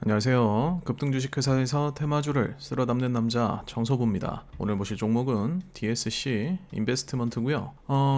안녕하세요. 급등주식회사에서 테마주를 쓸어 담는 남자 정서부입니다. 오늘 보실 종목은 DSC 인베스트먼트고요.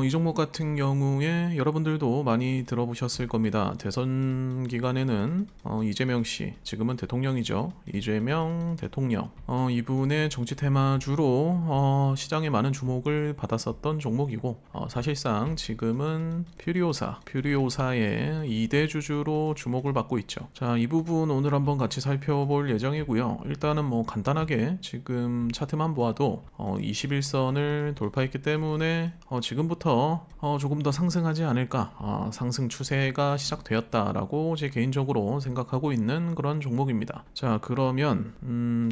이 종목 같은 경우에 여러분들도 많이 들어보셨을 겁니다. 대선 기간에는 이재명 씨, 지금은 대통령이죠. 이재명 대통령, 이분의 정치 테마주로 시장에 많은 주목을 받았었던 종목이고, 사실상 지금은 퓨리오사의 2대 주주로 주목을 받고 있죠. 자, 이 부분 오늘 한번 같이 살펴볼 예정이고요. 일단은 간단하게 지금 차트만 보아도 21선을 돌파했기 때문에 지금부터 조금 더 상승하지 않을까, 상승 추세가 시작되었다라고 제 개인적으로 생각하고 있는 그런 종목입니다. 자, 그러면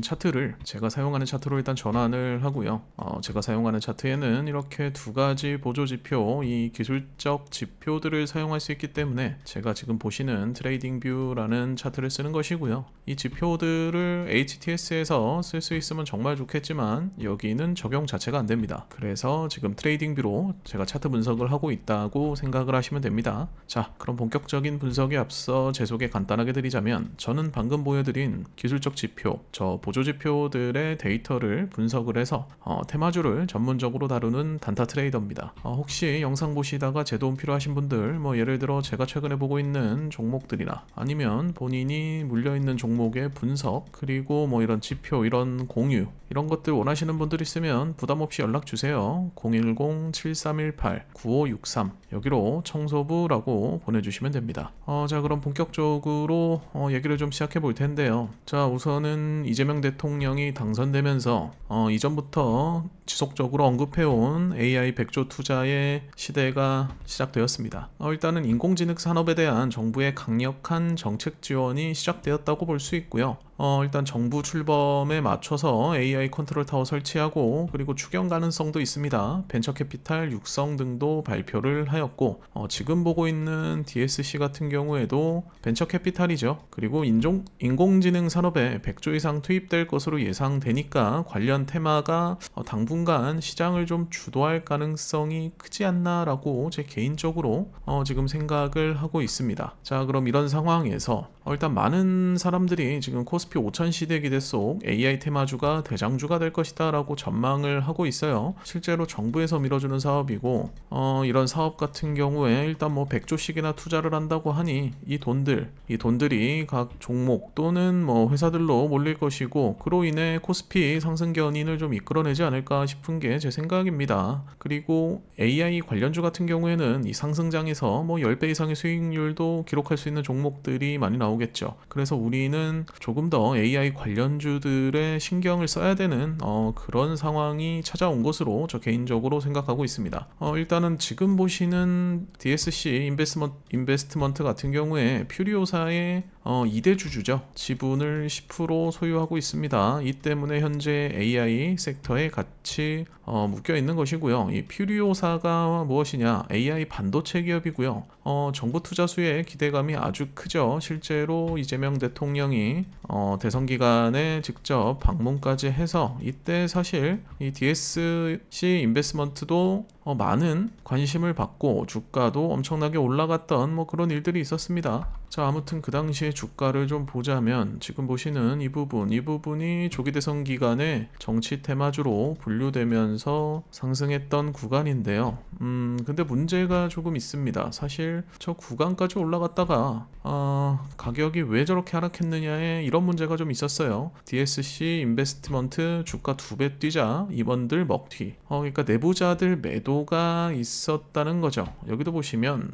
차트를 제가 사용하는 차트로 일단 전환을 하고요. 제가 사용하는 차트에는 이렇게 두 가지 보조 지표, 이 기술적 지표들을 사용할 수 있기 때문에 제가 지금 보시는 트레이딩 뷰라는 차트를 쓰는 것이고요. 이 지표들을 HTS에서 쓸 수 있으면 정말 좋겠지만 여기는 적용 자체가 안 됩니다. 그래서 지금 트레이딩 뷰로 제가 차트 분석을 하고 있다고 생각을 하시면 됩니다. 자, 그럼 본격적인 분석에 앞서 제 소개 간단하게 드리자면, 저는 방금 보여드린 기술적 지표, 저 보조 지표들의 데이터를 분석을 해서 테마주를 전문적으로 다루는 단타 트레이더입니다. 혹시 영상 보시다가 제 도움 필요하신 분들, 예를 들어 제가 최근에 보고 있는 종목들이나 아니면 본인이 물려있는 종목의 분석, 그리고 이런 지표, 이런 공유, 이런 것들 원하시는 분들 있으면 부담 없이 연락 주세요. 010-7318-9563 여기로 청소부라고 보내주시면 됩니다. 자, 그럼 본격적으로 얘기를 좀 시작해 볼 텐데요. 자, 우선은 이재명 대통령이 당선되면서 이전부터 지속적으로 언급해온 AI 100조 투자의 시대가 시작되었습니다. 일단은 인공지능 산업에 대한 정부의 강력한 정책 지원이 시작되었다고 볼 수 있고요. 일단 정부 출범에 맞춰서 AI 컨트롤 타워 설치하고, 그리고 추경 가능성도 있습니다. 벤처캐피탈 육성 등도 발표를 하였고, 지금 보고 있는 DSC 같은 경우에도 벤처캐피탈이죠. 그리고 인공지능 산업에 100조 이상 투입될 것으로 예상되니까 관련 테마가 당분간 시장을 좀 주도할 가능성이 크지 않나라고 제 개인적으로 지금 생각을 하고 있습니다. 자, 그럼 이런 상황에서 일단 많은 사람들이 지금 코스피 5000 시대 기대 속 AI 테마주가 대장주가 될 것이다 라고 전망을 하고 있어요. 실제로 정부에서 밀어주는 사업이고, 이런 사업 같은 경우에 일단 100조씩이나 투자를 한다고 하니 이 돈들이 각 종목 또는 회사들로 몰릴 것이고, 그로 인해 코스피 상승 견인을 좀 이끌어내지 않을까 싶은 게 제 생각입니다. 그리고 AI 관련주 같은 경우에는 이 상승장에서 10배 이상의 수익률도 기록할 수 있는 종목들이 많이 나오겠죠. 그래서 우리는 조금 더 AI 관련주들의 신경을 써야 되는 그런 상황이 찾아온 것으로 저 개인적으로 생각하고 있습니다. 일단은 지금 보시는 DSC 인베스트먼트 같은 경우에 퓨리오사의 2대 주주죠. 지분을 10% 소유하고 있습니다. 이 때문에 현재 AI 섹터에 같이 묶여 있는 것이고요. 이 퓨리오사가 무엇이냐? AI 반도체 기업이고요. 정부 투자 수에 기대감이 아주 크죠. 실제로 이재명 대통령이 대선 기간에 직접 방문까지 해서 이때 사실 이 DSC 인베스트먼트도 많은 관심을 받고 주가도 엄청나게 올라갔던 그런 일들이 있었습니다. 자, 아무튼 그 당시에 주가를 좀 보자면 지금 보시는 이 부분이 조기 대선 기간에 정치 테마주로 분류되면서 상승했던 구간인데요. 근데 문제가 조금 있습니다. 사실 저 구간까지 올라갔다가 가격이 왜 저렇게 하락했느냐에 이런 문제가 좀 있었어요. DSC 인베스트먼트 주가 2배 뛰자 임원들 먹튀. 그러니까 내부자들 매도가 있었다는 거죠. 여기도 보시면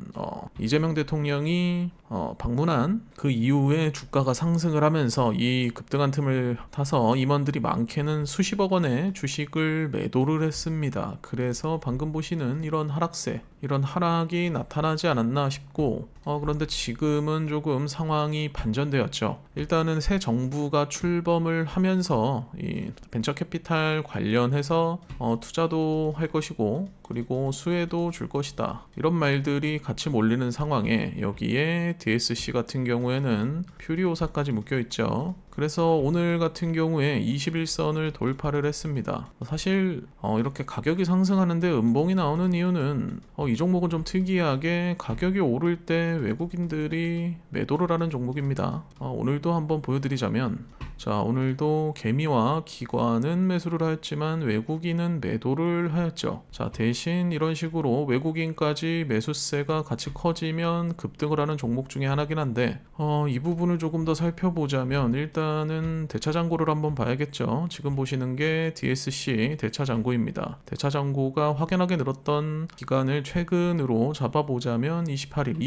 이재명 대통령이 방문한 그 이후에 주가가 상승을 하면서 이 급등한 틈을 타서 임원들이 많게는 수십억 원의 주식을 매도를 했습니다. 그래서 방금 보시는 이런 하락세, 이런 하락이 나타나지 않았나 싶고, 그런데 지금은 조금 상황이 반전되었죠. 일단은 새 정부가 출범을 하면서 이 벤처캐피탈 관련해서 투자도 할 것이고, 그리고 수혜도 줄 것이다, 이런 말들이 같이 몰리는 상황에 여기에 DSC 같은 경우에는 퓨리오사까지 묶여 있죠. 그래서 오늘 같은 경우에 21선을 돌파를 했습니다. 사실 이렇게 가격이 상승하는데 음봉이 나오는 이유는 이 종목은 좀 특이하게 가격이 오를 때 외국인들이 매도를 하는 종목입니다. 오늘도 한번 보여드리자면, 자, 오늘도 개미와 기관은 매수를 하였지만 외국인은 매도를 하였죠. 자, 대신 이런 식으로 외국인까지 매수세가 같이 커지면 급등을 하는 종목 중에 하나긴 한데, 이 부분을 조금 더 살펴보자면 일단은 대차장고를 한번 봐야겠죠. 지금 보시는 게 DSC 대차장고입니다. 대차장고가 확연하게 늘었던 기간을 최근으로 잡아보자면 28일,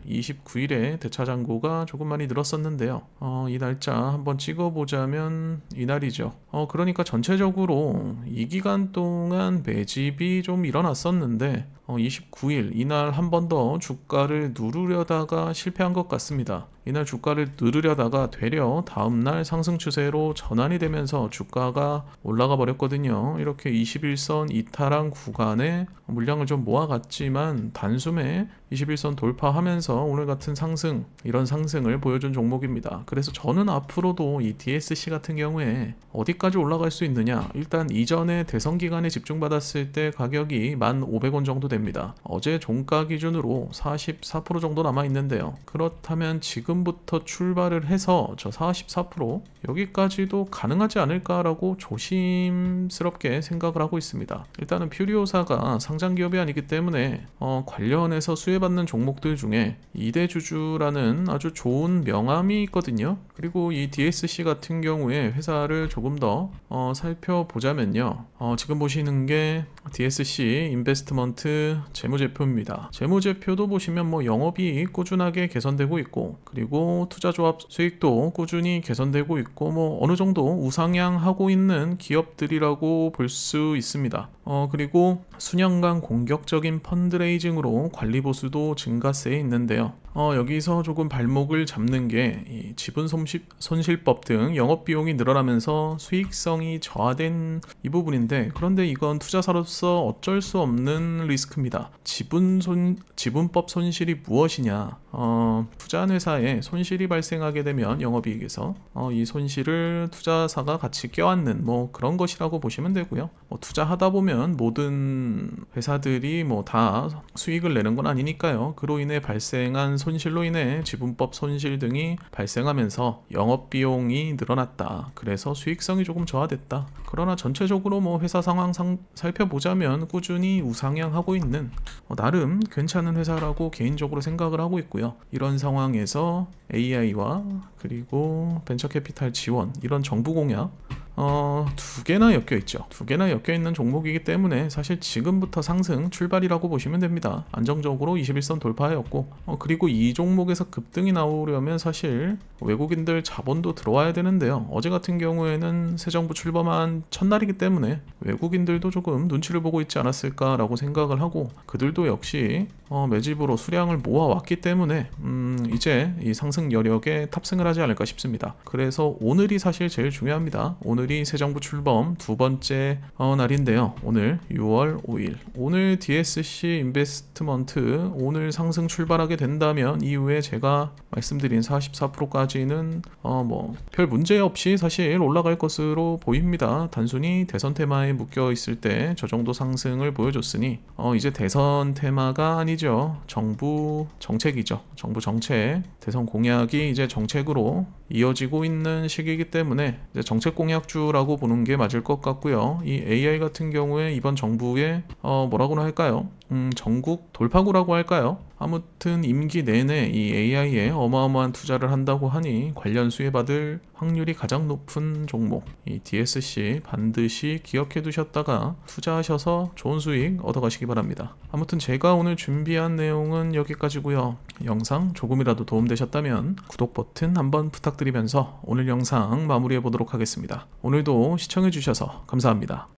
29일에 대차장고가 조금 많이 늘었었는데요. 이 날짜 한번 찍어보자면 이날이죠. 그러니까 전체적으로 이 기간 동안 매집이 좀 일어났었는데 29일 이날 한 번 더 주가를 누르려다가 실패한 것 같습니다. 이날 주가를 누르려다가 되려 다음날 상승 추세로 전환이 되면서 주가가 올라가 버렸거든요. 이렇게 21선 이탈한 구간에 물량을 좀 모아갔지만 단숨에 21선 돌파하면서 오늘 같은 상승, 이런 상승을 보여준 종목입니다. 그래서 저는 앞으로도 이 DSC 같은 경우에 어디까지 올라갈 수 있느냐, 일단 이전에 대선 기간에 집중받았을 때 가격이 1,500원 정도 됩니다. 어제 종가 기준으로 44% 정도 남아 있는데요. 그렇다면 지금부터 출발을 해서 저 44% 여기까지도 가능하지 않을까라고 조심스럽게 생각을 하고 있습니다. 일단은 퓨리오사가 상장 기업이 아니기 때문에 관련해서 수혜받는 종목들 중에 2대 주주라는 아주 좋은 명함이 있거든요. 그리고 이 DSC 같은 경우에 회사를 조금 더 살펴보자면요. 지금 보시는 게 DSC 인베스트먼트 재무제표입니다. 재무제표도 보시면 뭐 영업이익 꾸준하게 개선되고 있고, 그리고 투자조합 수익도 꾸준히 개선되고 있고, 뭐 어느 정도 우상향하고 있는 기업들이라고 볼 수 있습니다. 그리고 수년간 공격적인 펀드레이징으로 관리보수도 증가세에 있는데요. 여기서 조금 발목을 잡는 게 이 지분 손실법 등 영업비용이 늘어나면서 수익성이 저하된 이 부분인데, 그런데 이건 투자사로서 어쩔 수 없는 리스크입니다. 지분법 손실이 무엇이냐? 투자한 회사에 손실이 발생하게 되면 영업이익에서 이 손실을 투자사가 같이 껴안는 뭐 그런 것이라고 보시면 되고요. 투자하다 보면 모든 회사들이 뭐 다 수익을 내는 건 아니니까요. 그로 인해 발생한 손실로 인해 지분법 손실 등이 발생하면서 영업비용이 늘어났다. 그래서 수익성이 조금 저하됐다. 그러나 전체적으로 뭐 회사 상황 살펴보자면 꾸준히 우상향하고 있는 나름 괜찮은 회사라고 개인적으로 생각을 하고 있고요. 이런 상황에서 AI와 그리고 벤처캐피탈 지원, 이런 정부 공약 두 개나 엮여 있죠. 두 개나 엮여 있는 종목이기 때문에 사실 지금부터 상승 출발이라고 보시면 됩니다. 안정적으로 21선 돌파하였고, 그리고 이 종목에서 급등이 나오려면 사실 외국인들 자본도 들어와야 되는데요. 어제 같은 경우에는 새 정부 출범한 첫날이기 때문에 외국인들도 조금 눈치를 보고 있지 않았을까라고 생각을 하고, 그들도 역시 매집으로 수량을 모아왔기 때문에 이제 이 상승 여력에 탑승을 하지 않을까 싶습니다. 그래서 오늘이 사실 제일 중요합니다. 오늘이 새 정부 출범 두 번째 날인데요. 오늘 6월 5일 오늘 DSC 인베스트먼트 오늘 상승 출발하게 된다면 이후에 제가 말씀드린 44%까지는 뭐 별 문제 없이 사실 올라갈 것으로 보입니다. 단순히 대선 테마에 묶여 있을 때 저 정도 상승을 보여줬으니 이제 대선 테마가 아니죠. 정부 정책이죠. 정부 정책, 대선 공약이 이제 정책으로 이어지고 있는 시기이기 때문에 이제 정책 공약주라고 보는 게 맞을 것 같고요. 이 AI 같은 경우에 이번 정부의 뭐라고나 할까요? 전국 돌파구라고 할까요? 아무튼 임기 내내 이 AI에 어마어마한 투자를 한다고 하니 관련 수혜받을 확률이 가장 높은 종목, 이 DSC 반드시 기억해 두셨다가 투자하셔서 좋은 수익 얻어가시기 바랍니다. 아무튼 제가 오늘 준비한 내용은 여기까지고요. 영상 조금이라도 도움되셨다면 구독 버튼 한번 부탁드리면서 오늘 영상 마무리해 보도록 하겠습니다. 오늘도 시청해 주셔서 감사합니다.